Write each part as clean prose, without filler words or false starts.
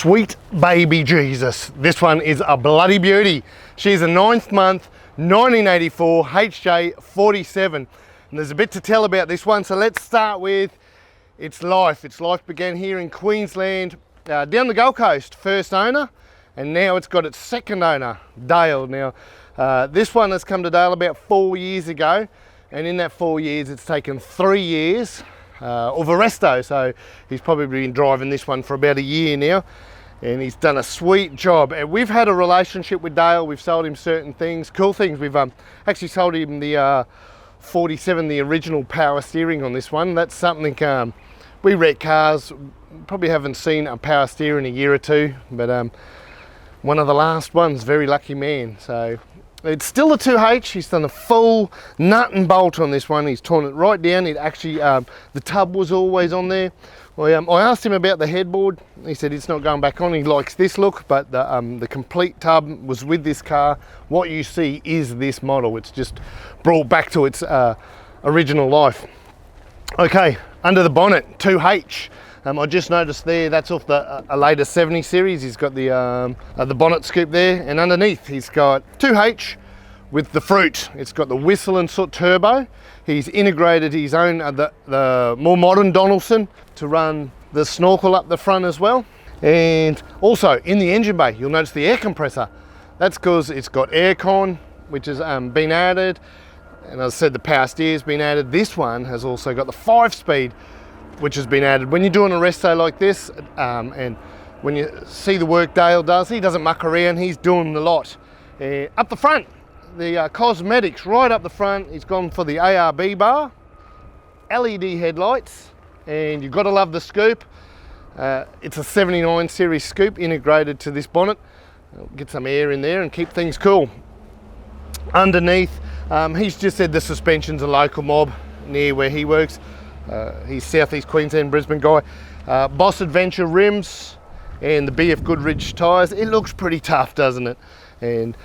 Sweet baby Jesus. This one is a bloody beauty. She's a 9th month, 1984 HJ47. And there's a bit to tell about this one, so let's start with its life. Its life began here in Queensland, down the Gold Coast, first owner, and now it's got its second owner, Dale. Now, this one has come to Dale about 4 years ago, and in that 4 years, it's taken 3 years of a resto, so he's probably been driving this one for about a year now, and he's done a sweet job. And we've had a relationship with Dale. We've sold him certain things, cool things. We've actually sold him the 47, the original power steering on this one. That's something we wreck cars, probably haven't seen a power steer in a year or two, but one of the last ones, very lucky man. So it's still a 2H. He's done a full nut and bolt on this one. He's torn it right down. It actually, the tub was always on there. I asked him about the headboard. He said it's not going back on. He likes this look, but the complete tub was with this car. What you see is this model. It's just brought back to its original life. Okay, under the bonnet, 2H. I just noticed there, that's off the a later 70 series. He's got the bonnet scoop there, and underneath he's got 2H with the fruit. It's got the whistle and soot turbo. He's integrated his own, the more modern Donaldson to run the snorkel up the front as well. And also in the engine bay, you'll notice the air compressor. That's because it's got aircon, which has been added. And as I said, the power steer's been added. This one has also got the 5-speed, which has been added. When you're doing a resto like this, and when you see the work Dale does, he doesn't muck around, he's doing the lot. Up the front, the cosmetics right up the front, he's gone for the ARB bar, LED headlights, and you've got to love the scoop. It's a 79 series scoop integrated to this bonnet. Get some air in there and keep things cool. Underneath, he's just said the suspension's a local mob near where he works. He's Southeast Queensland, Brisbane guy. Boss Adventure rims and the BF Goodrich tyres. It looks pretty tough, doesn't it? And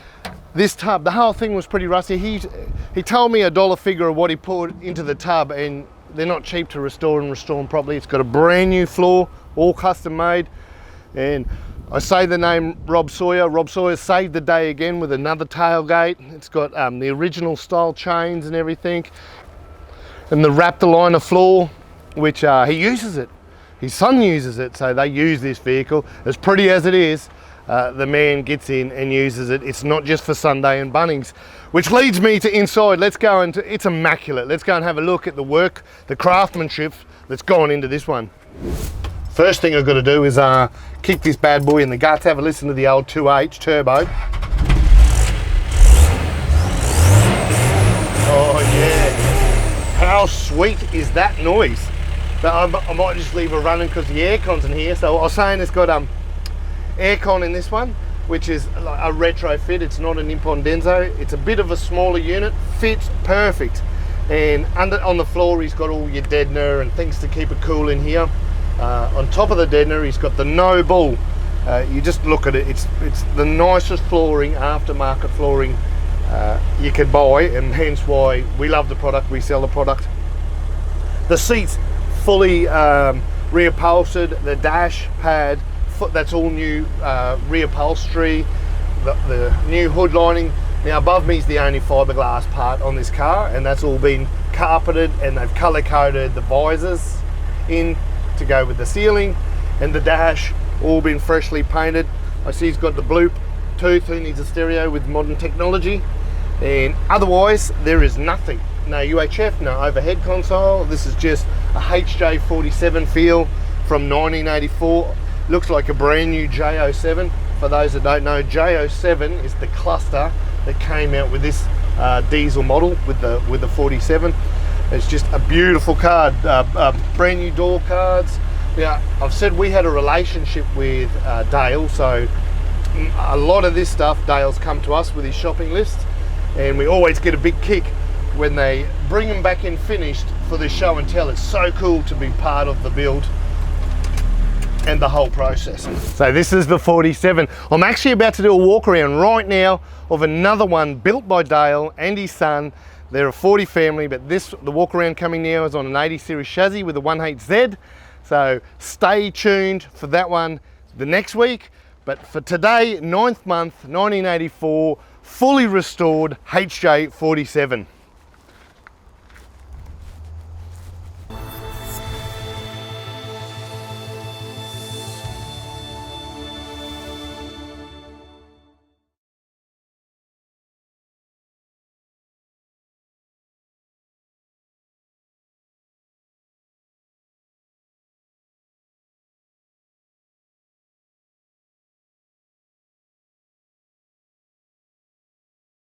this tub, the whole thing was pretty rusty. He told me a dollar figure of what he put into the tub, and they're not cheap to restore them properly. It's got a brand new floor, all custom made. And I say the name Rob Sawyer. Rob Sawyer saved the day again with another tailgate. It's got the original style chains and everything. And the Raptor liner floor, which he uses it. His son uses it, so they use this vehicle. As pretty as it is, the man gets in and uses it. It's not just for Sunday and Bunnings. Which leads me to inside. Let's go into, it's immaculate. Let's go and have a look at the work, the craftsmanship that's gone into this one. First thing I've got to do is kick this bad boy in the guts, have a listen to the old 2H turbo. Oh yeah. How sweet is that noise? But I might just leave it running because the aircon's in here. So I was saying it's got aircon in this one, which is like a retrofit. It's not an Impondenso. It's a bit of a smaller unit, fits perfect. And on the floor, he's got all your deadener and things to keep it cool in here. On top of the deadener, he's got the no bull. You just look at it. It's the nicest flooring, aftermarket flooring you could buy, and hence why we love the product, we sell the product. The seats fully reupholstered, the dash pad, that's all new reupholstery, the new hood lining. Now above me is the only fiberglass part on this car, and that's all been carpeted, and they've color coded the visors in to go with the ceiling, and the dash all been freshly painted. I see he's got the bloop tooth, who needs a stereo with modern technology. And otherwise there is nothing, no UHF, no overhead console. This is just a HJ47 feel from 1984. Looks like a brand new J07. For those that don't know, J07 is the cluster that came out with this diesel model with the 47. It's just a beautiful car. Brand new door cards. Yeah, I've said we had a relationship with Dale, so a lot of this stuff Dale's come to us with his shopping list. And we always get a big kick when they bring them back in finished for the show and tell. It's so cool to be part of the build and the whole process. So this is the 47. I'm actually about to do a walk around right now of another one built by Dale and his son. They're a 40 family, but the walk around coming now is on an 80 series chassis with a 1.8Z. So stay tuned for that one. the next week. But for today, 9th month, 1984, fully restored HJ47.